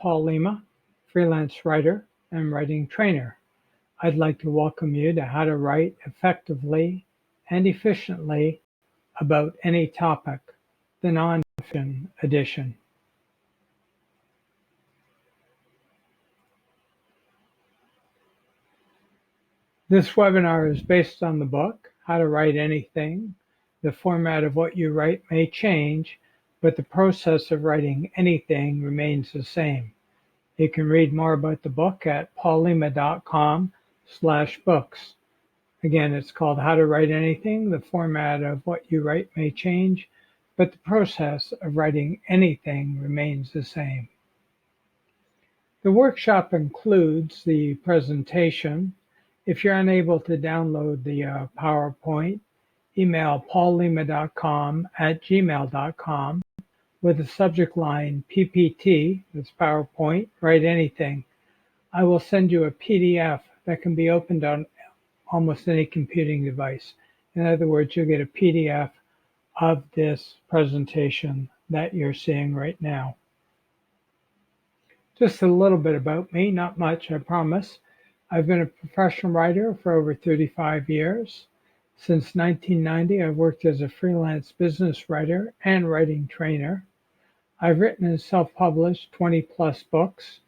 Paul Lima, freelance writer and writing trainer. I'd like to welcome you to How to Write Effectively and Efficiently About Any Topic, the Nonfiction Edition. This webinar is based on the book, How to Write Anything. The format of what you write may change, but the process of writing anything remains the same. You can read more about the book at paullima.com/books. Again, it's called How to Write Anything. The format of what you write may change, but the process of writing anything remains the same. The workshop includes the presentation. If you're unable to download the PowerPoint, email paullima.com@gmail.com with the subject line PPT, that's PowerPoint, write anything. I will send you a PDF that can be opened on almost any computing device. In other words, you'll get a PDF of this presentation that you're seeing right now. Just a little bit about me, not much, I promise. I've been a professional writer for over 35 years. Since 1990, I've worked as a freelance business writer and writing trainer. I've written and self-published 20 plus books.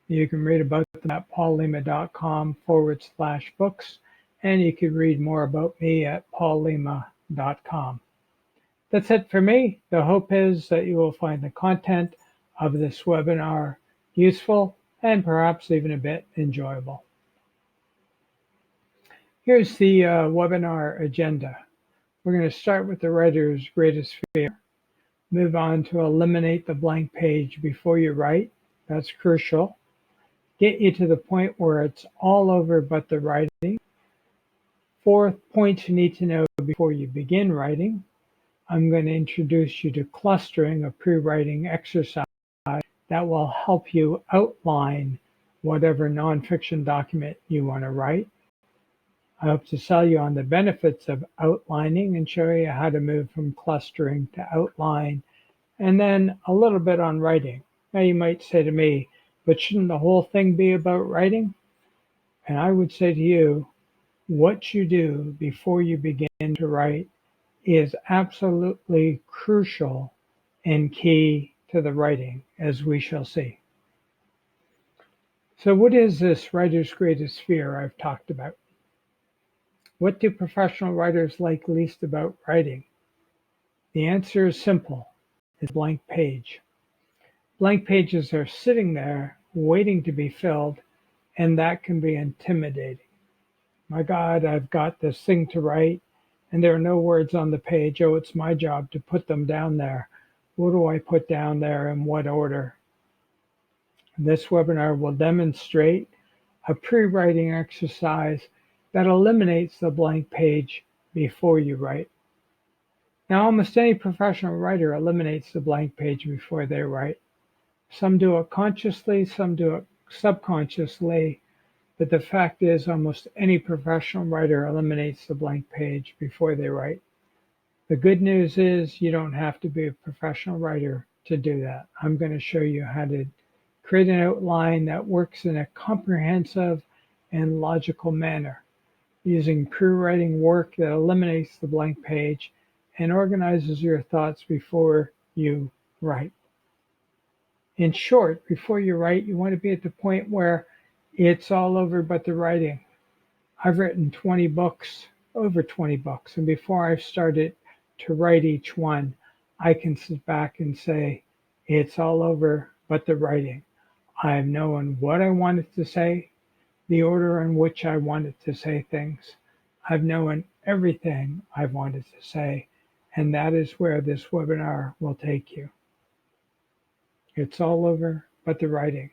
You can read about them at paullima.com/books, and you can read more about me at paullima.com. That's it for me. The hope is that you will find the content of this webinar useful and perhaps even a bit enjoyable. Here's the webinar agenda. We're going to start with the writer's greatest fear, move on to eliminate the blank page before you write. That's crucial. Get you to the point where it's all over but the writing. 4 points you need to know before you begin writing. I'm going to introduce you to clustering, a pre-writing exercise that will help you outline whatever nonfiction document you want to write. I hope to sell you on the benefits of outlining and show you how to move from clustering to outline, and then a little bit on writing. Now you might say to me, but shouldn't the whole thing be about writing? And I would say to you, what you do before you begin to write is absolutely crucial and key to the writing, as we shall see. So what is this writer's greatest fear I've talked about? What do professional writers like least about writing? The answer is simple. It's blank page. Blank pages are sitting there waiting to be filled, and that can be intimidating. My God, I've got this thing to write, and there are no words on the page. Oh, it's my job to put them down there. What do I put down there, in what order? This webinar will demonstrate a pre-writing exercise that eliminates the blank page before you write. Now, almost any professional writer eliminates the blank page before they write. Some do it consciously, some do it subconsciously, but the fact is almost any professional writer eliminates the blank page before they write. The good news is you don't have to be a professional writer to do that. I'm going to show you how to create an outline that works in a comprehensive and logical manner, using pre-writing work that eliminates the blank page and organizes your thoughts before you write. In short, before you write, you want to be at the point where it's all over but the writing. I've written 20 books, over 20 books, and before I've started to write each one, I can sit back and say, it's all over but the writing. I've known what I wanted to say, the order in which I wanted to say things. I've known everything I've wanted to say, and that is where this webinar will take you. It's all over but the writing.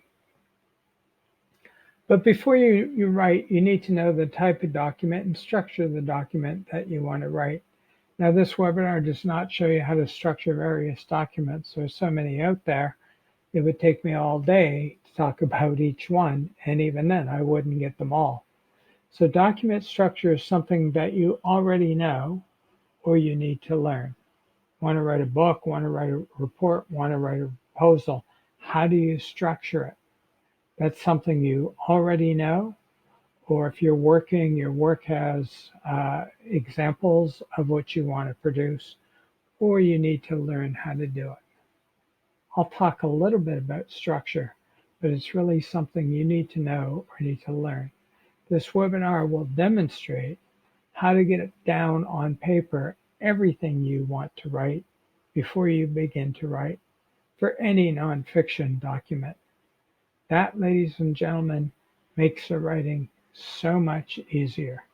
But before you write, you need to know the type of document and structure of the document that you want to write. Now, this webinar does not show you how to structure various documents. There's so many out there, it would take me all day to talk about each one, and even then, I wouldn't get them all. So document structure is something that you already know or you need to learn. Want to write a book, want to write a report, want to write a proposal. How do you structure it? That's something you already know, or if you're working, your work has examples of what you want to produce, or you need to learn how to do it. I'll talk a little bit about structure, but it's really something you need to know or need to learn. This webinar will demonstrate how to get it down on paper, everything you want to write before you begin to write for any nonfiction document. That, ladies and gentlemen, makes the writing so much easier.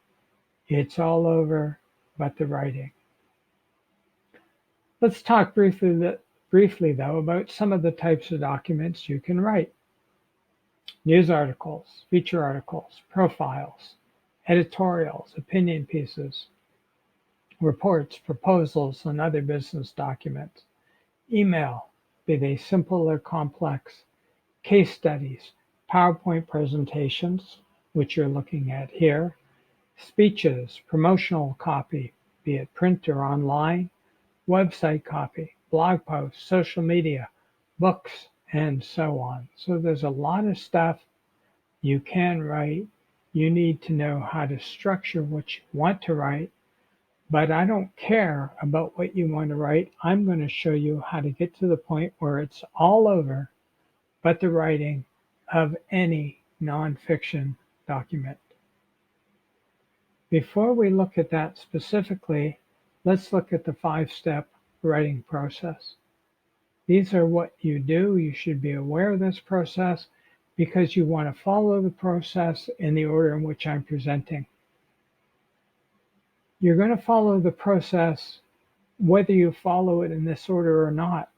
It's all over but the writing. Let's talk briefly though about some of the types of documents you can write. News articles, feature articles, profiles, editorials, opinion pieces, reports, proposals, and other business documents. Email, be they simple or complex, case studies, PowerPoint presentations, which you're looking at here, speeches, promotional copy, be it print or online, website copy, blog posts, social media, books, and so on. So there's a lot of stuff you can write. You need to know how to structure what you want to write, but I don't care about what you want to write. I'm going to show you how to get to the point where it's all over but the writing of any nonfiction document. Before we look at that specifically, let's look at the 5-step writing process. These are what you do. You should be aware of this process because you want to follow the process in the order in which I'm presenting. You're going to follow the process whether you follow it in this order or not.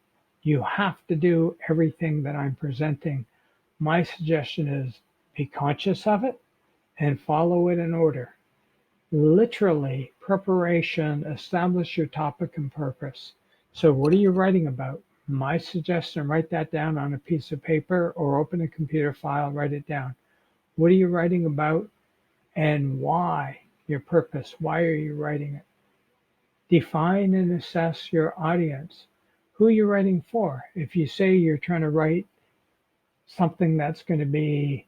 You have to do everything that I'm presenting. My suggestion is be conscious of it and follow it in order. Literally, preparation, establish your topic and purpose. So what are you writing about? My suggestion, write that down on a piece of paper or open a computer file, write it down. What are you writing about and why? Your purpose. Why are you writing it? Define and assess your audience. Who are you writing for? If you say you're trying to write something that's going to be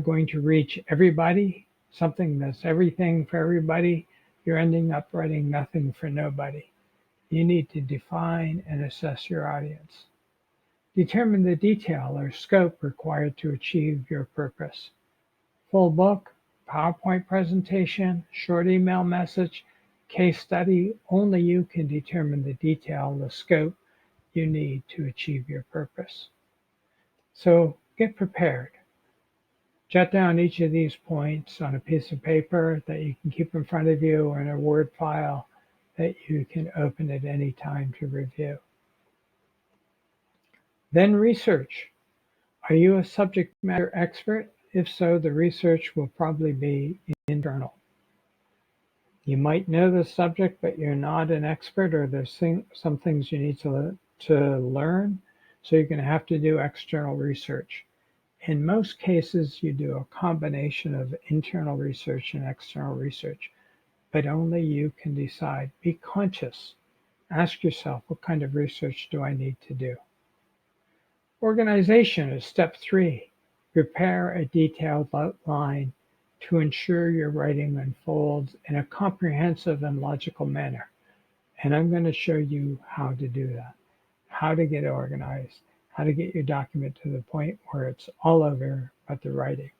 going to reach everybody, something that's everything for everybody, you're ending up writing nothing for nobody. You need to define and assess your audience. Determine the detail or scope required to achieve your purpose. Full book, PowerPoint presentation, short email message, case study, only you can determine the detail, the scope you need to achieve your purpose. So get prepared. Jot down each of these points on a piece of paper that you can keep in front of you or in a Word file that you can open at any time to review. Then research. Are you a subject matter expert? If so, the research will probably be internal. You might know the subject, but you're not an expert, or there's some things you need to learn, so you're going to have to do external research. In most cases, you do a combination of internal research and external research, but only you can decide. Be conscious. Ask yourself, what kind of research do I need to do? Organization is step 3. Prepare a detailed outline to ensure your writing unfolds in a comprehensive and logical manner. And I'm going to show you how to do that, how to get organized, how to get your document to the point where it's all over but the writing.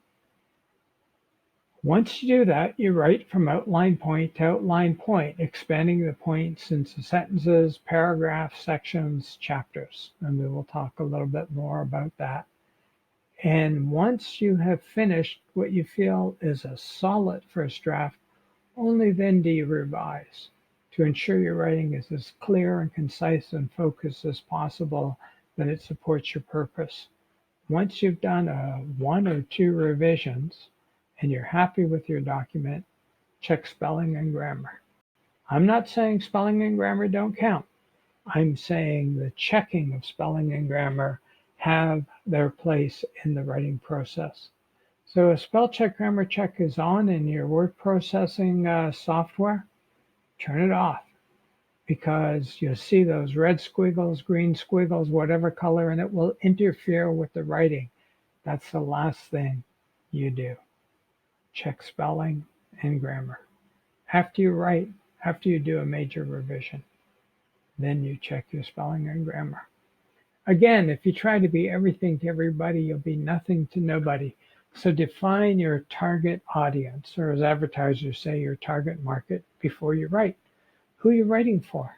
Once you do that, you write from outline point to outline point, expanding the points into sentences, paragraphs, sections, chapters. And we will talk a little bit more about that. And once you have finished what you feel is a solid first draft, only then do you revise to ensure your writing is as clear and concise and focused as possible, that it supports your purpose. Once you've done 1 or 2 revisions and you're happy with your document, check spelling and grammar. I'm not saying spelling and grammar don't count. I'm saying the checking of spelling and grammar have their place in the writing process. So if spell check, grammar check is on in your word processing software, turn it off. because you'll see those red squiggles, green squiggles, whatever color, and it will interfere with the writing. That's the last thing you do. Check spelling and grammar. After you write, after you do a major revision, then you check your spelling and grammar. Again, if you try to be everything to everybody, you'll be nothing to nobody. So define your target audience, or as advertisers say, your target market before you write. Who are you writing for?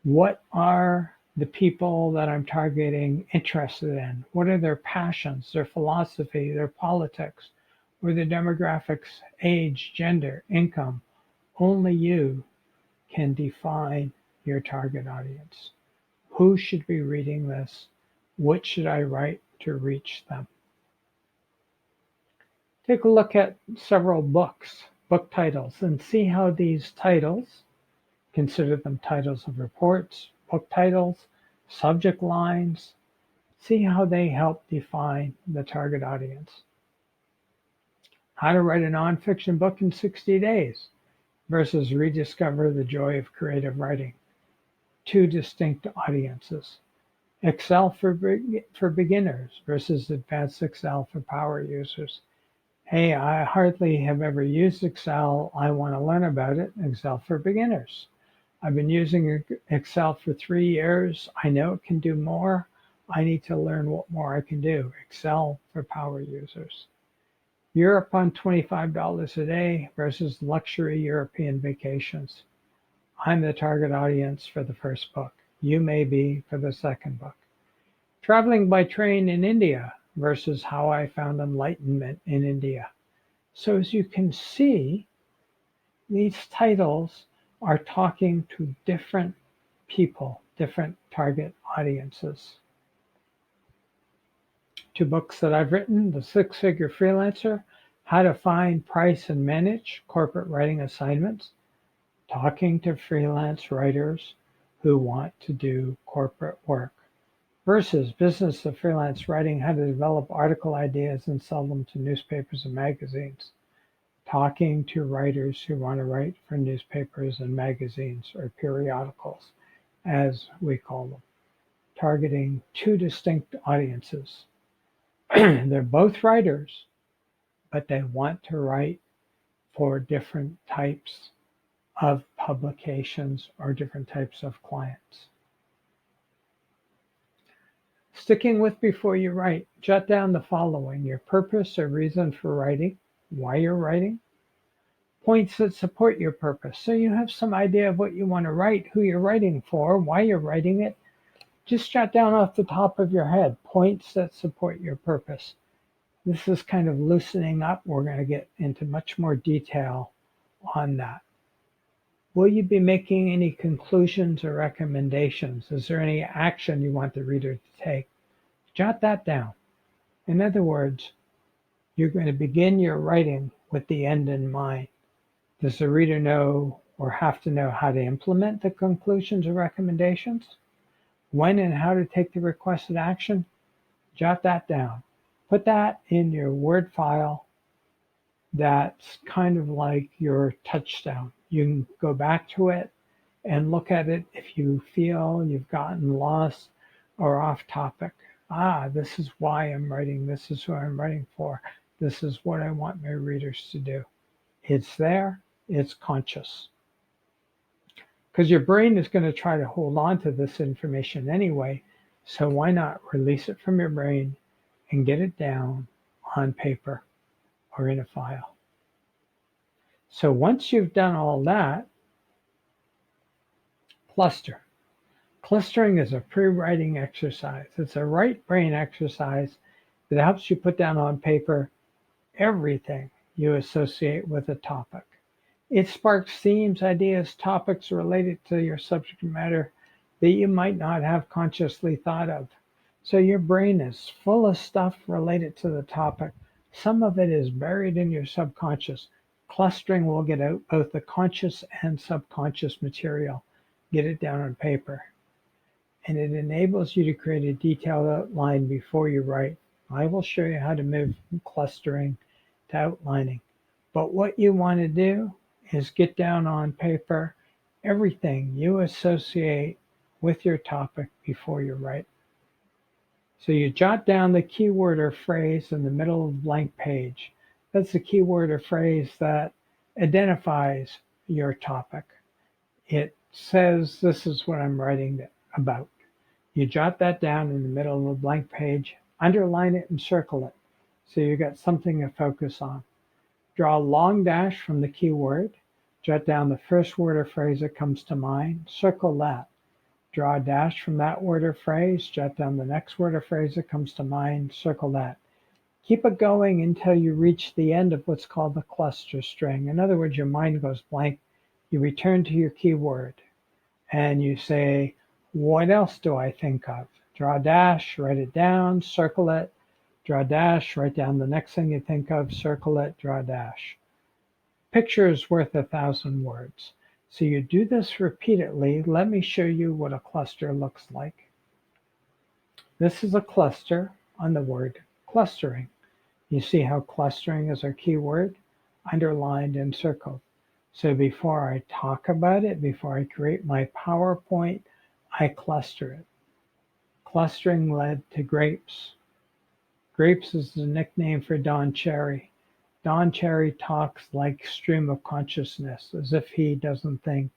What are the people that I'm targeting interested in? What are their passions, their philosophy, their politics, or their demographics, age, gender, income? Only you can define your target audience. Who should be reading this? What should I write to reach them? Take a look at several books, book titles, and see how these titles, consider them titles of reports, book titles, subject lines, see how they help define the target audience. How to write a nonfiction book in 60 days versus rediscover the joy of creative writing. Two distinct audiences. Excel for beginners versus advanced Excel for power users. Hey, I hardly have ever used Excel. I want to learn about it. Excel for beginners. I've been using Excel for 3 years. I know it can do more. I need to learn what more I can do. Excel for power users. Europe on $25 a day versus luxury European vacations. I'm the target audience for the first book. You may be for the second book. Traveling by train in India versus how I found enlightenment in India. So as you can see, these titles are talking to different people, different target audiences. 2 books that I've written, The Six-Figure Freelancer, How to Find, Price, and Manage Corporate Writing Assignments, talking to freelance writers who want to do corporate work, versus Business of Freelance Writing, How to Develop Article Ideas and Sell Them to Newspapers and Magazines, talking to writers who want to write for newspapers and magazines, or periodicals, as we call them, targeting 2 distinct audiences. They're both writers, but they want to write for different types of publications or different types of clients. Sticking with before you write, jot down the following: your purpose or reason for writing, why you're writing, points that support your purpose. So you have some idea of what you want to write, who you're writing for, why you're writing it. Just jot down off the top of your head points that support your purpose. This is kind of loosening up. We're going to get into much more detail on that. Will you be making any conclusions or recommendations? Is there any action you want the reader to take? Jot that down. In other words, you're going to begin your writing with the end in mind. Does the reader know or have to know how to implement the conclusions or recommendations? When and how to take the requested action? Jot that down. Put that in your Word file. That's kind of like your touchstone. You can go back to it and look at it if you feel you've gotten lost or off topic. This is why I'm writing. This is who I'm writing for. This is what I want my readers to do. It's there. It's conscious. Because your brain is going to try to hold on to this information anyway. So why not release it from your brain and get it down on paper or in a file? So once you've done all that, cluster. Clustering is a pre-writing exercise. It's a right brain exercise that helps you put down on paper everything you associate with a topic. It sparks themes, ideas, topics related to your subject matter that you might not have consciously thought of. So your brain is full of stuff related to the topic. Some of it is buried in your subconscious. Clustering will get out both the conscious and subconscious material, get it down on paper. And it enables you to create a detailed outline before you write. I will show you how to move from clustering to outlining. But what you want to do is get down on paper everything you associate with your topic before you write. So you jot down the keyword or phrase in the middle of the blank page. That's the keyword or phrase that identifies your topic. It says, this is what I'm writing about. You jot that down in the middle of the blank page, underline it and circle it so you got something to focus on. Draw a long dash from the keyword, jot down the first word or phrase that comes to mind, circle that. Draw a dash from that word or phrase, jot down the next word or phrase that comes to mind, circle that. Keep it going until you reach the end of what's called the cluster string. In other words, your mind goes blank. You return to your keyword and you say, what else do I think of? Draw a dash, write it down, circle it, draw a dash, write down the next thing you think of, circle it, draw a dash. Picture is worth 1,000 words. So you do this repeatedly. Let me show you what a cluster looks like. This is a cluster on the word clustering. You see how clustering is our keyword, underlined and circled. So before I talk about it, before I create my PowerPoint, I cluster it. Clustering led to grapes. Grapes is the nickname for Don Cherry. Don Cherry talks like stream of consciousness, as if he doesn't think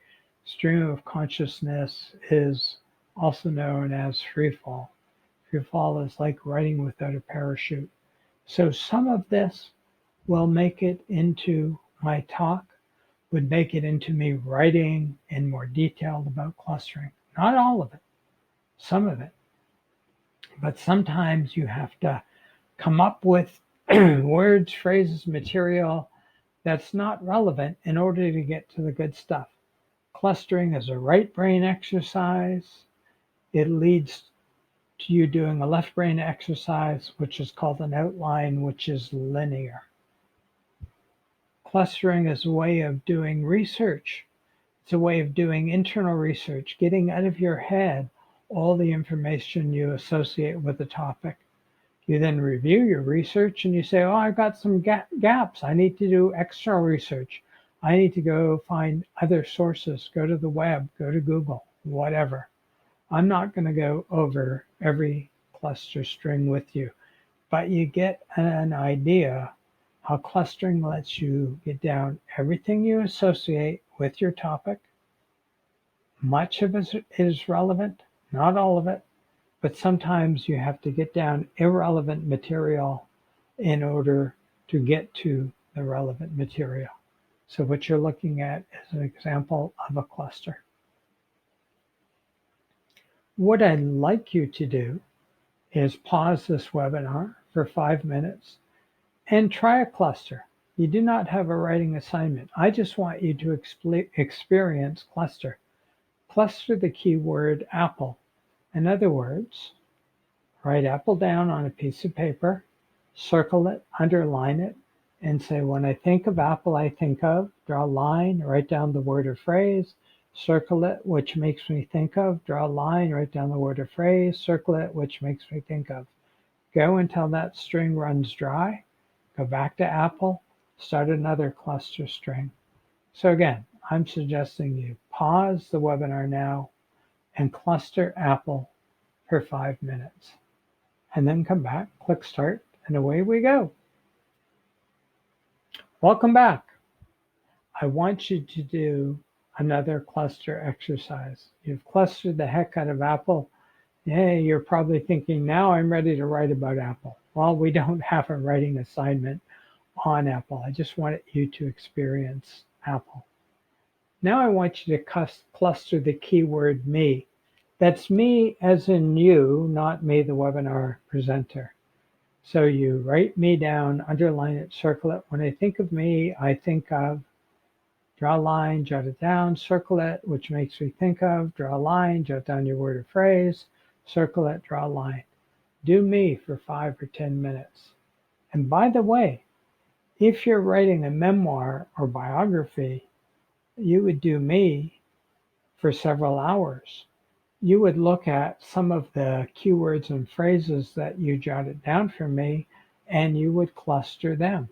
stream of consciousness is also known as free fall. Free fall is like riding without a parachute. So some of this will make it into my talk, would make it into me writing in more detail about clustering. Not all of it, some of it. But sometimes you have to come up with words, phrases, material that's not relevant in order to get to the good stuff. Clustering is a right brain exercise. It leads to you doing a left brain exercise, which is called an outline, which is linear. Clustering is a way of doing research. It's a way of doing internal research, getting out of your head all the information you associate with the topic. You then review your research and you say, oh, I've got some gaps. I need to do external research. I need to go find other sources, go to the web, go to Google, whatever. I'm not going to go over every cluster string with you, but you get an idea how clustering lets you get down everything you associate with your topic. Much of it is relevant, not all of it, but sometimes you have to get down irrelevant material in order to get to the relevant material. So what you're looking at is an example of a cluster. What I'd like you to do is pause this webinar for 5 minutes and try a cluster. You do not have a writing assignment. I just want you to experience cluster. Cluster the keyword apple. In other words, write apple down on a piece of paper, circle it, underline it, and say, when I think of apple, I think of, draw a line, write down the word or phrase, circle it, which makes me think of, draw a line, write down the word or phrase, circle it, which makes me think of. Go until that string runs dry, go back to apple, start another cluster string. So again, I'm suggesting you pause the webinar now and cluster apple for 5 minutes. And then come back, click start, and away we go. Welcome back. I want you to do another cluster exercise. You've clustered the heck out of apple. Hey, you're probably thinking, now I'm ready to write about apple. Well, we don't have a writing assignment on apple. I just wanted you to experience apple. Now I want you to cluster the keyword me. That's me as in you, not me, the webinar presenter. So you write me down, underline it, circle it. When I think of me, I think of, draw a line, jot it down, circle it, which makes me think of, draw a line, jot down your word or phrase, circle it, draw a line. Do me for 5 or 10 minutes. And by the way, if you're writing a memoir or biography, you would do me for several hours. You would look at some of the keywords and phrases that you jotted down for me, and you would cluster them.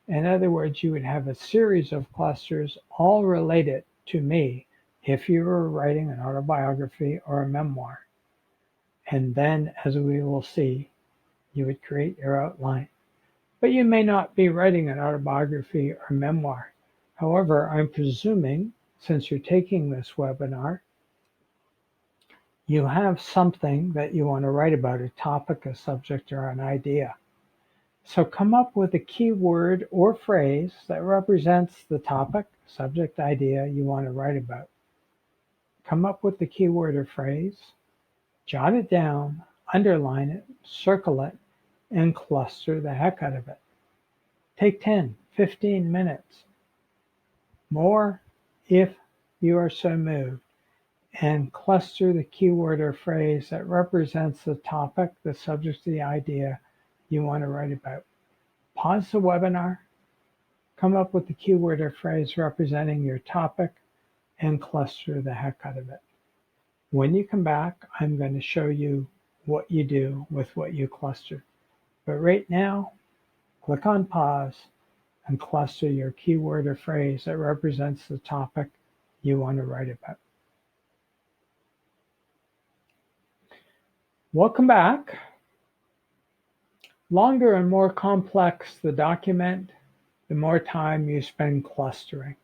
In other words, you would have a series of clusters all related to me if you were writing an autobiography or a memoir. And then, as we will see, you would create your outline. But you may not be writing an autobiography or memoir. However, I'm presuming, since you're taking this webinar, you have something that you want to write about, a topic, a subject, or an idea. So come up with a keyword or phrase that represents the topic, subject, idea you want to write about. Come up with the keyword or phrase, jot it down, underline it, circle it, and cluster the heck out of it. Take 10, 15 minutes, more if you are so moved, and cluster the keyword or phrase that represents the topic, the subject, the idea you want to write about. Pause the webinar, come up with the keyword or phrase representing your topic, and cluster the heck out of it. When you come back, I'm going to show you what you do with what you cluster. But right now, click on pause and cluster your keyword or phrase that represents the topic you want to write about. Welcome back. Longer and more complex the document, the more time you spend clustering.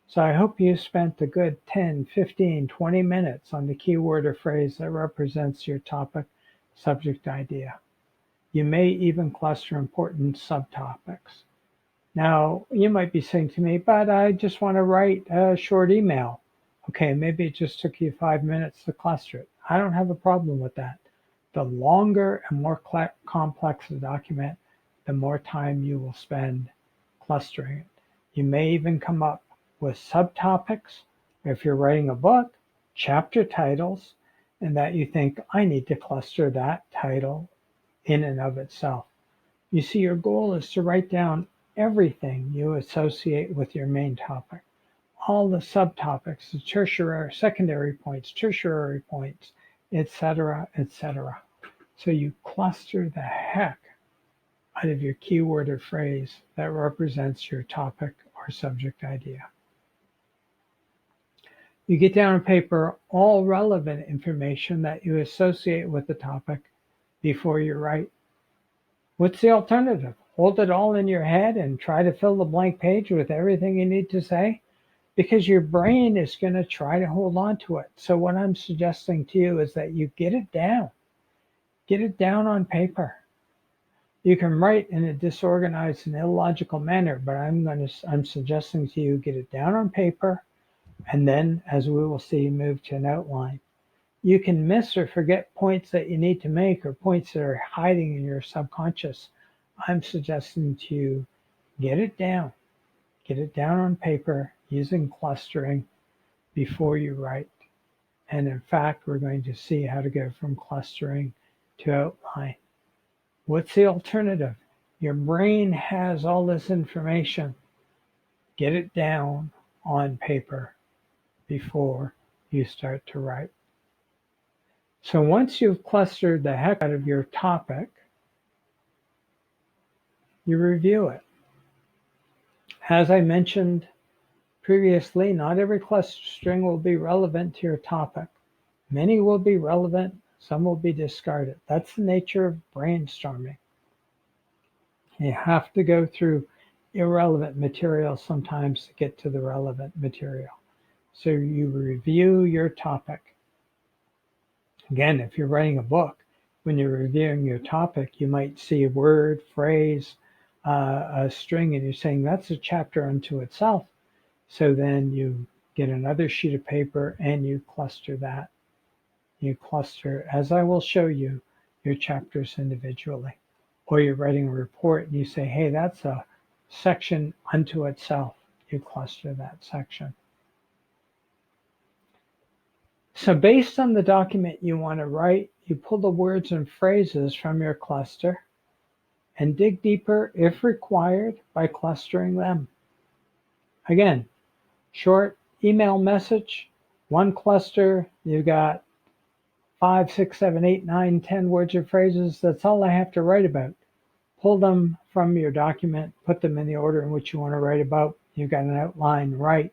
So I hope you spent a good 10, 15, 20 minutes on the keyword or phrase that represents your topic, subject, idea. You may even cluster important subtopics. Now, you might be saying to me, but I just want to write a short email. Okay, maybe it just took you 5 minutes to cluster it. I don't have a problem with that. The longer and more complex the document, the more time you will spend clustering it. You may even come up with subtopics, if you're writing a book, chapter titles, and that you think, I need to cluster that title in and of itself. You see, your goal is to write down everything you associate with your main topic, all the subtopics, the tertiary, secondary points, tertiary points, etc., etc. So you cluster the heck out of your keyword or phrase that represents your topic or subject idea. You get down on paper all relevant information that you associate with the topic before you write. What's the alternative? Hold it all in your head and try to fill the blank page with everything you need to say? Because your brain is going to try to hold on to it. So what I'm suggesting to you is that you get it down. Get it down on paper. You can write in a disorganized and illogical manner, but I'm suggesting to you get it down on paper, and then, as we will see, move to an outline. You can miss or forget points that you need to make or points that are hiding in your subconscious. I'm suggesting to you get it down on paper using clustering before you write. And in fact, we're going to see how to go from clustering to outline. What's the alternative? Your brain has all this information. Get it down on paper before you start to write. So once you've clustered the heck out of your topic, you review it. As I mentioned previously, not every cluster string will be relevant to your topic. Many will be relevant, some will be discarded. That's the nature of brainstorming. You have to go through irrelevant material sometimes to get to the relevant material. So you review your topic. Again, if you're writing a book, when you're reviewing your topic, you might see a word, phrase, a string, and you're saying that's a chapter unto itself. So then you get another sheet of paper and you cluster that. You cluster, as I will show you, your chapters individually. Or you're writing a report and you say, hey, that's a section unto itself. You cluster that section. So based on the document you want to write, you pull the words and phrases from your cluster and dig deeper if required by clustering them. Again, short email message, one cluster, you got 5, 6, 7, 8, 9, 10 words or phrases. That's all I have to write about. Pull them from your document, put them in the order in which you want to write about. You've got an outline, write.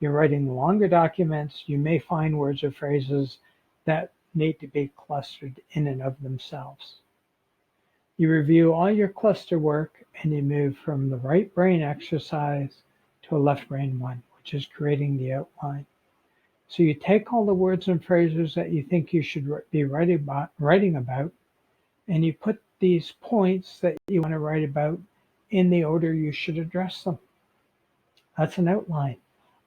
You're writing longer documents, you may find words or phrases that need to be clustered in and of themselves. You review all your cluster work and you move from the right brain exercise to a left brain one, which is creating the outline. So you take all the words and phrases that you think you should be writing about, and you put these points that you want to write about in the order you should address them. That's an outline.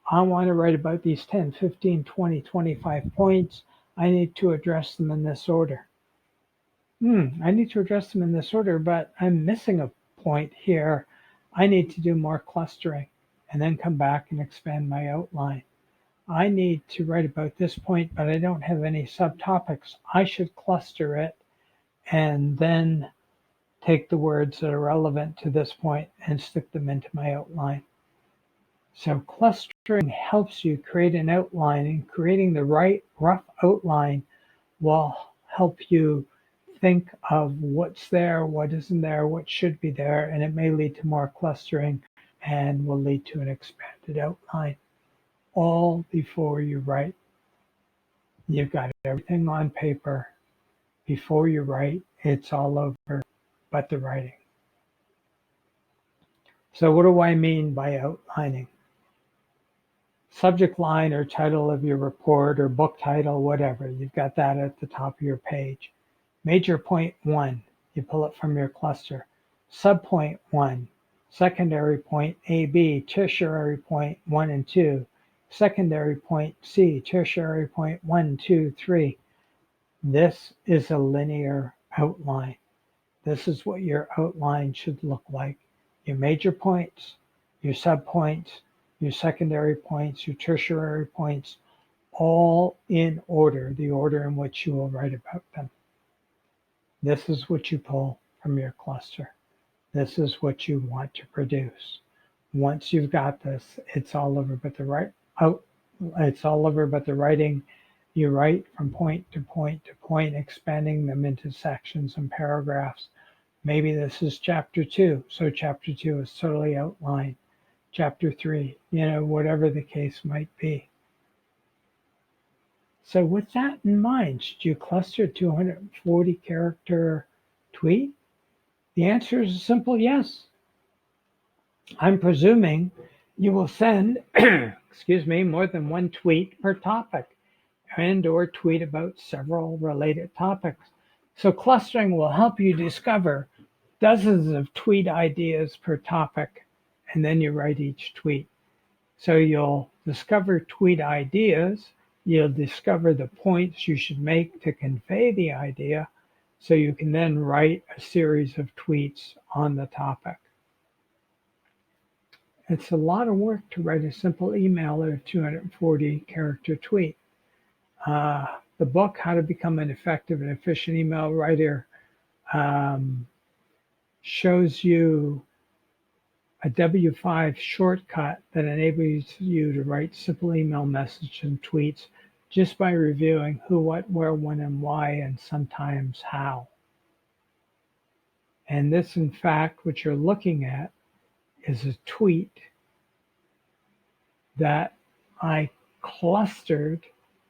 I want to write about these 10, 15, 20, 25 points. I need to address them in this order. I need to address them in this order, but I'm missing a point here. I need to do more clustering and then come back and expand my outline. I need to write about this point, but I don't have any subtopics. I should cluster it and then take the words that are relevant to this point and stick them into my outline. So clustering helps you create an outline, and creating the right rough outline will help you think of what's there, what isn't there, what should be there, and it may lead to more clustering and will lead to an expanded outline. All before you write. You've got everything on paper. Before you write, it's all over but the writing. So what do I mean by outlining? Subject line or title of your report or book title, whatever. You've got that at the top of your page. Major point 1, you pull it from your cluster. Subpoint 1, secondary point AB, tertiary point 1 and 2, secondary point C, tertiary point 1, 2, 3. This is a linear outline. This is what your outline should look like. Your major points, your subpoints, your secondary points, your tertiary points, all in order, the order in which you will write about them. This is what you pull from your cluster. This is what you want to produce. Once you've got this, it's all over but the it's all over but the writing. You write from point to point to point, expanding them into sections and paragraphs. Maybe this is chapter 2, so chapter 2 is totally outlined. Chapter 3, whatever the case might be. So with that in mind, should you cluster a 240 character tweet? The answer is a simple yes. I'm presuming you will send, more than one tweet per topic and or tweet about several related topics. So clustering will help you discover dozens of tweet ideas per topic, and then you write each tweet. So you'll discover tweet ideas, you'll discover the points you should make to convey the idea, so you can then write a series of tweets on the topic. It's a lot of work to write a simple email or 240 character tweet. The book, How to Become an Effective and Efficient Email Writer, shows you a W5 shortcut that enables you to write simple email messages and tweets just by reviewing who, what, where, when, and why, and sometimes how. And this, in fact, what you're looking at is a tweet that I clustered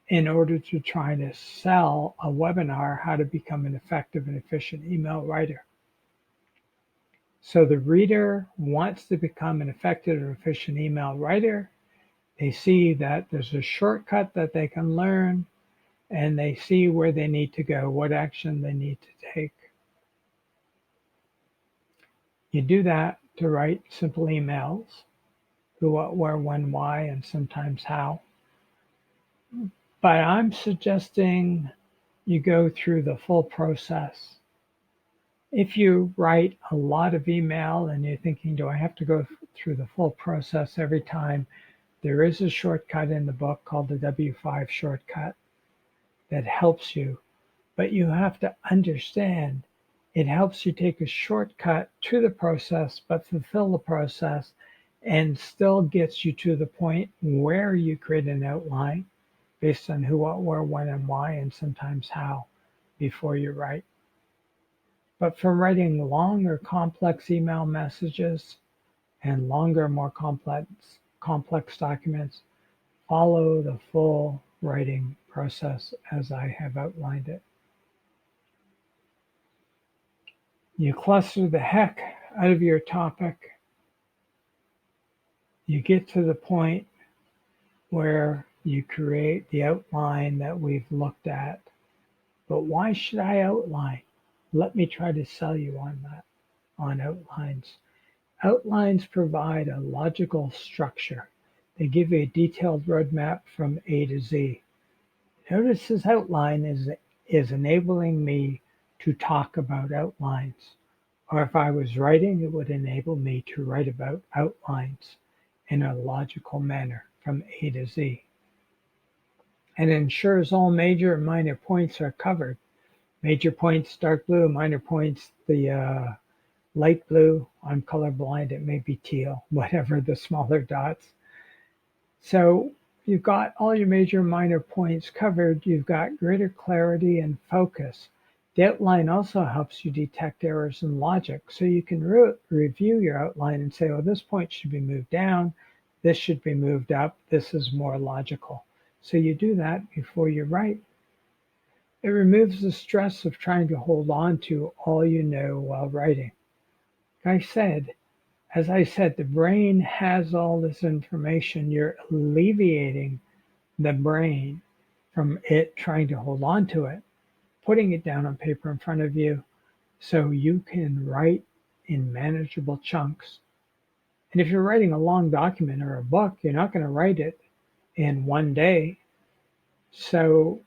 in order to try to sell a webinar, How to Become an Effective and Efficient Email Writer. So the reader wants to become an effective and efficient email writer. They see that there's a shortcut that they can learn, and they see where they need to go, what action they need to take. You do that to write simple emails, who, what, where, when, why, and sometimes how. But I'm suggesting you go through the full process. If you write a lot of email and you're thinking, do I have to go through the full process every time? There is a shortcut in the book called the W5 shortcut that helps you, but you have to understand it helps you take a shortcut to the process, but fulfill the process and still gets you to the point where you create an outline based on who, what, where, when, and why, and sometimes how before you write. But for writing longer, complex email messages and longer, more complex documents, Follow the full writing process as I have outlined it. You cluster the heck out of your topic. You get to the point where you create the outline that we've looked at. But why should I outline? Let me try to sell you on that, on outlines. Outlines provide a logical structure. They give you a detailed roadmap from A to Z. Notice this outline is enabling me to talk about outlines. Or if I was writing, it would enable me to write about outlines in a logical manner from A to Z. And ensures all major and minor points are covered. Major points, dark blue, minor points, the light blue. I'm colorblind, it may be teal, whatever the smaller dots. So you've got all your major and minor points covered. You've got greater clarity and focus. The outline also helps you detect errors in logic. So you can review your outline and say, oh, this point should be moved down. This should be moved up. This is more logical. So you do that before you write. It removes the stress of trying to hold on to all you know while writing. As I said, the brain has all this information. You're alleviating the brain from it trying to hold on to it, putting it down on paper in front of you so you can write in manageable chunks. And if you're writing a long document or a book, you're not going to write it in one day. So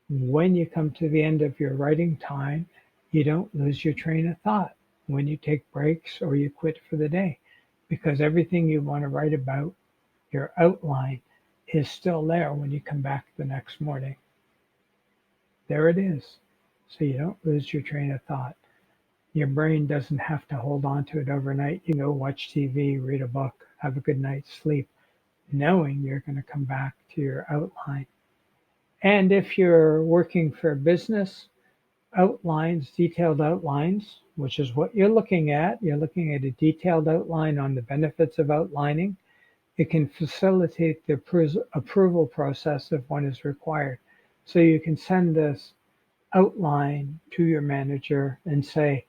when you come to the end of your writing time, you don't lose your train of thought when you take breaks or you quit for the day, because everything you want to write about, your outline, is still there when you come back the next morning. There it is. So you don't lose your train of thought. Your brain doesn't have to hold on to it overnight. You go watch TV, read a book, have a good night's sleep, knowing you're going to come back to your outline. And if you're working for a business, outlines, detailed outlines, which is what you're looking at a detailed outline on the benefits of outlining. It can facilitate the approval process if one is required. So you can send this outline to your manager and say,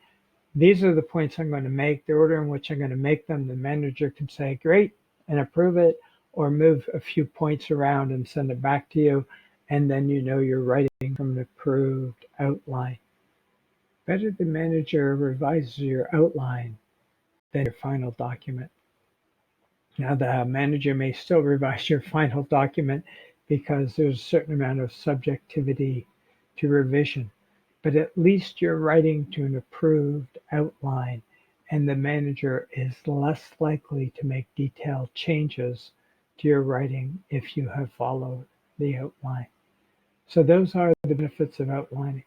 these are the points I'm going to make, the order in which I'm going to make them. The manager can say, great, and approve it, or move a few points around and send it back to you. And then you know you're writing from an approved outline. Better the manager revises your outline than your final document. Now, the manager may still revise your final document because there's a certain amount of subjectivity to revision, but at least you're writing to an approved outline, and the manager is less likely to make detailed changes to your writing if you have followed the outline. So those are the benefits of outlining.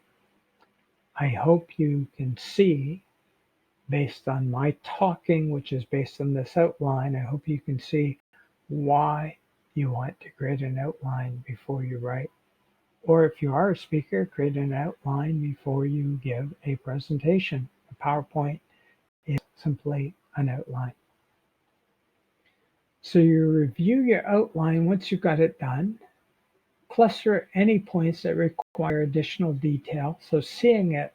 I hope you can see, based on my talking, which is based on this outline, I hope you can see why you want to create an outline before you write. Or if you are a speaker, create an outline before you give a presentation. A PowerPoint is simply an outline. So you review your outline once you've got it done. Cluster any points that require additional detail. So seeing it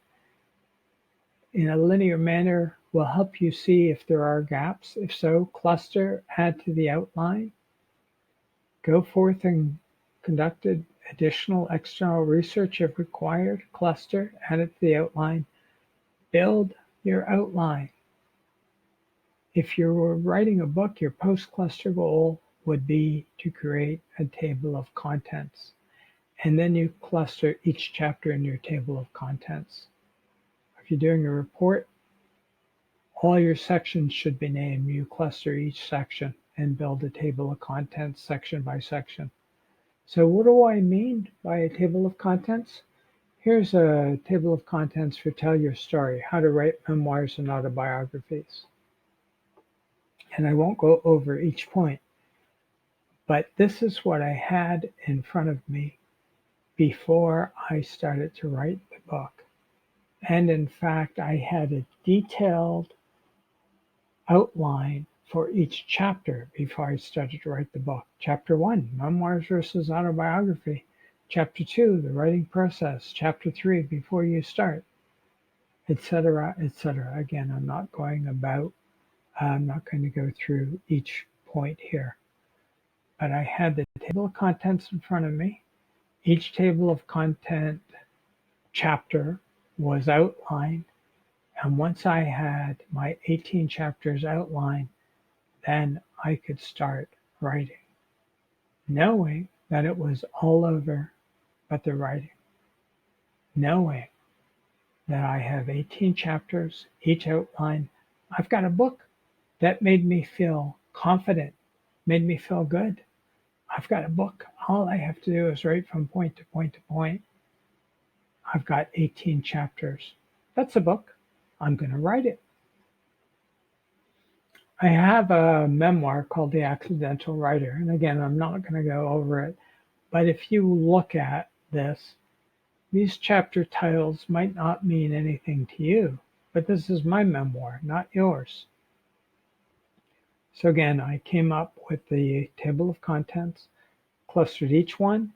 in a linear manner will help you see if there are gaps. If so, cluster, add to the outline. Go forth and conduct additional external research if required. Cluster, add it to the outline. Build your outline. If you were writing a book, your post-cluster goal would be to create a table of contents. And then you cluster each chapter in your table of contents. If you're doing a report, all your sections should be named. You cluster each section and build a table of contents section by section. So what do I mean by a table of contents? Here's a table of contents for Tell Your Story, how to write memoirs and autobiographies. And I won't go over each point, but this is what I had in front of me before I started to write the book. And in fact, I had a detailed outline for each chapter before I started to write the book. Chapter 1, Memoirs versus Autobiography. Chapter 2, The Writing Process. Chapter 3, Before You Start, etc., etc. Again, I'm not going to go through each point here. But I had the table of contents in front of me. Each table of content chapter was outlined. And once I had my 18 chapters outlined, then I could start writing, knowing that it was all over but the writing, knowing that I have 18 chapters, each outlined. I've got a book that made me feel confident, made me feel good. I've got a book. All I have to do is write from point to point to point. I've got 18 chapters. That's a book. I'm going to write it. I have a memoir called The Accidental Writer. And again, I'm not going to go over it. But if you look at this, these chapter titles might not mean anything to you, but this is my memoir, not yours. So again, I came up with the table of contents, clustered each one,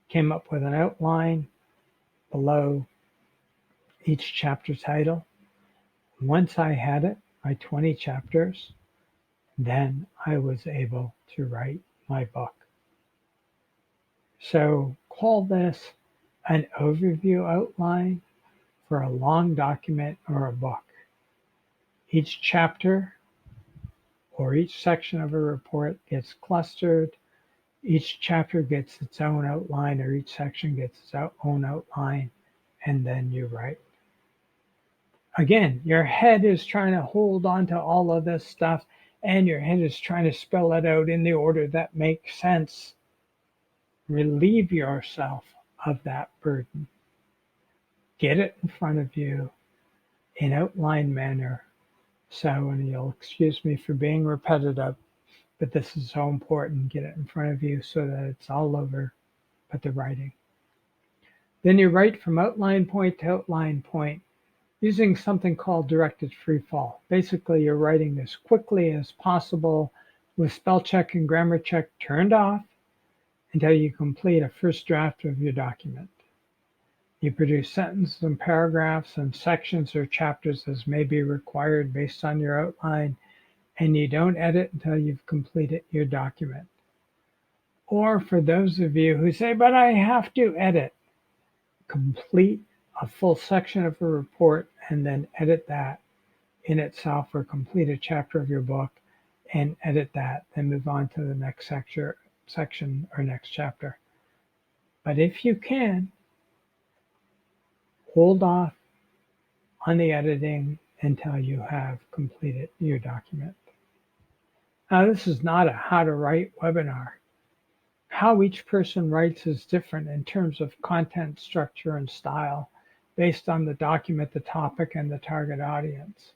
came up with an outline below each chapter title. Once I had it, my 20 chapters, then I was able to write my book. So call this an overview outline for a long document or a book. Each chapter or each section of a report gets clustered. Each chapter gets its own outline, or each section gets its own outline, and then you write. Again, your head is trying to hold on to all of this stuff, and your head is trying to spell it out in the order that makes sense. Relieve yourself of that burden. Get it in front of you in outline manner. So, and you'll excuse me for being repetitive, but this is so important. Get it in front of you so that it's all over but the writing. Then you write from outline point to outline point using something called directed free fall. Basically, you're writing as quickly as possible with spell check and grammar check turned off until you complete a first draft of your document. You produce sentences and paragraphs and sections or chapters as may be required based on your outline, and you don't edit until you've completed your document. Or for those of you who say, but I have to edit, complete a full section of a report and then edit that in itself, or complete a chapter of your book and edit that, then move on to the next section or next chapter. But if you can, hold off on the editing until you have completed your document. Now, this is not a how to write webinar. How each person writes is different in terms of content, structure, and style based on the document, the topic, and the target audience.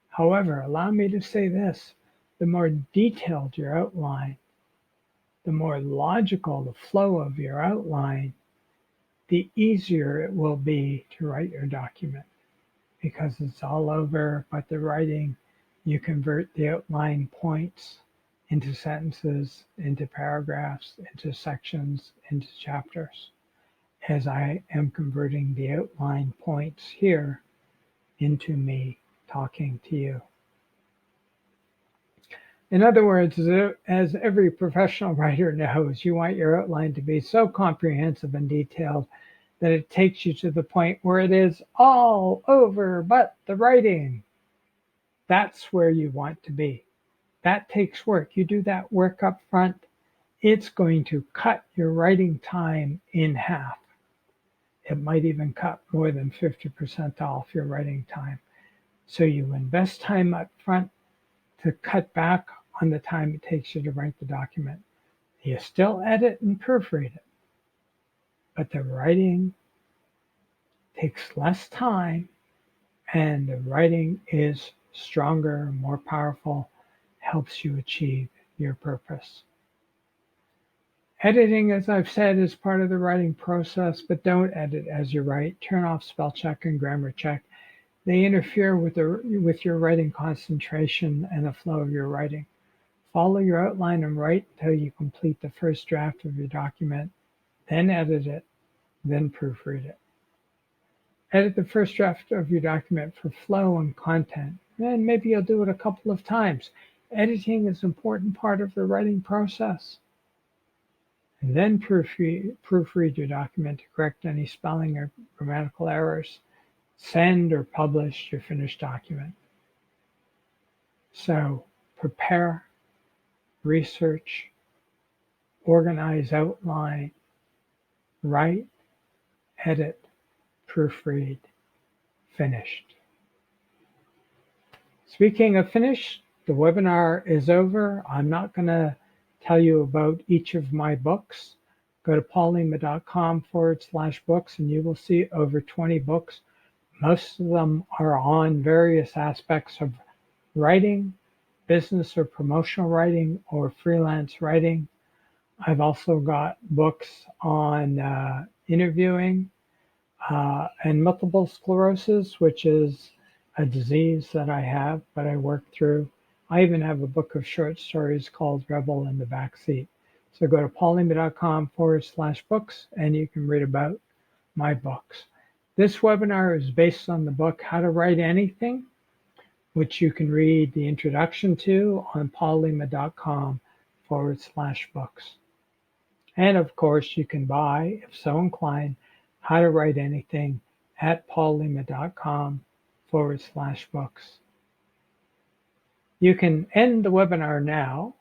However, allow me to say this, the more detailed your outline, the more logical the flow of your outline, the easier it will be to write your document. Because it's all over but the writing, you convert the outline points into sentences, into paragraphs, into sections, into chapters, as I am converting the outline points here into me talking to you. In other words, as every professional writer knows, you want your outline to be so comprehensive and detailed that it takes you to the point where it is all over but the writing. That's where you want to be. That takes work. You do that work up front, it's going to cut your writing time in half. It might even cut more than 50% off your writing time. So you invest time up front to cut back on the time it takes you to write the document. You still edit and proofread it, but the writing takes less time and the writing is stronger, more powerful, helps you achieve your purpose. Editing, as I've said, is part of the writing process, but don't edit as you write. Turn off spell check and grammar check. They interfere with your writing concentration and the flow of your writing. Follow your outline and write until you complete the first draft of your document, then edit it, then proofread it. Edit the first draft of your document for flow and content, and maybe you'll do it a couple of times. Editing is an important part of the writing process. And then proofread your document to correct any spelling or grammatical errors. Send or publish your finished document. So prepare, research, organize, outline, write, edit, proofread, finished. Speaking of finished, the webinar is over. I'm not going to tell you about each of my books. Go to paulima.com/books and you will see over 20 books. Most of them are on various aspects of writing, business or promotional writing, or freelance writing. I've also got books on interviewing and multiple sclerosis, which is a disease that I have, but I work through. I even have a book of short stories called Rebel in the Backseat. So go to paulima.com/books and you can read about my books. This webinar is based on the book How to Write Anything, which you can read the introduction to on paulima.com/books. And of course, you can buy, if so inclined, How to Write Anything at paulima.com/books. You can end the webinar now.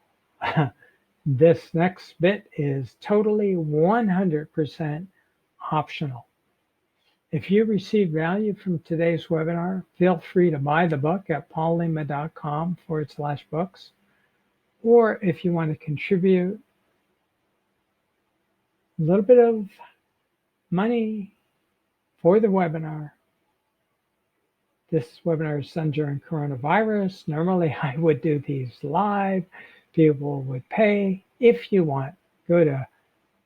This next bit is totally 100% optional. If you received value from today's webinar, feel free to buy the book at paulima.com/books. Or if you want to contribute a little bit of money for the webinar. This webinar is done during coronavirus. Normally I would do these live. People would pay. If you want, go to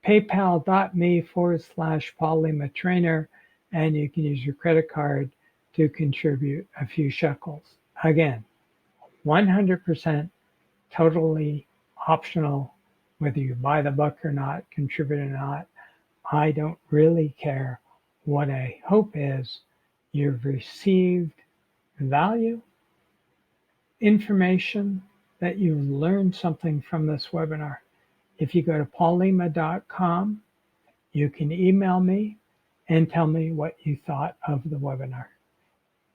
paypal.me/PaulImaTrainer and you can use your credit card to contribute a few shekels. Again, 100% totally optional whether you buy the book or not, contribute or not. I don't really care. What I hope is you've received value, information, that you've learned something from this webinar. If you go to paulima.com, you can email me and tell me what you thought of the webinar.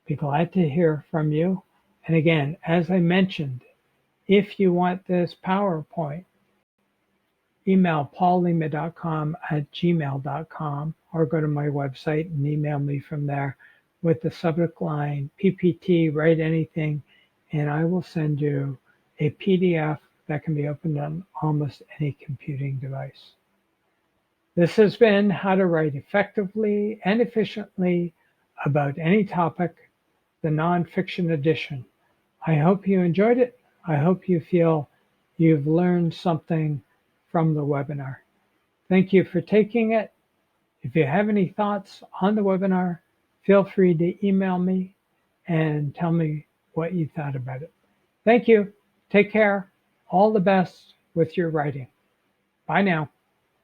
Be glad to hear from you. And again, as I mentioned, if you want this PowerPoint, email paulima.com@gmail.com or go to my website and email me from there with the subject line PPT, write anything, and I will send you a PDF that can be opened on almost any computing device. This has been How to Write Effectively and Efficiently About Any Topic, the Nonfiction Edition. I hope you enjoyed it. I hope you feel you've learned something from the webinar. Thank you for taking it. If you have any thoughts on the webinar, feel free to email me and tell me what you thought about it. Thank you. Take care. All the best with your writing. Bye now.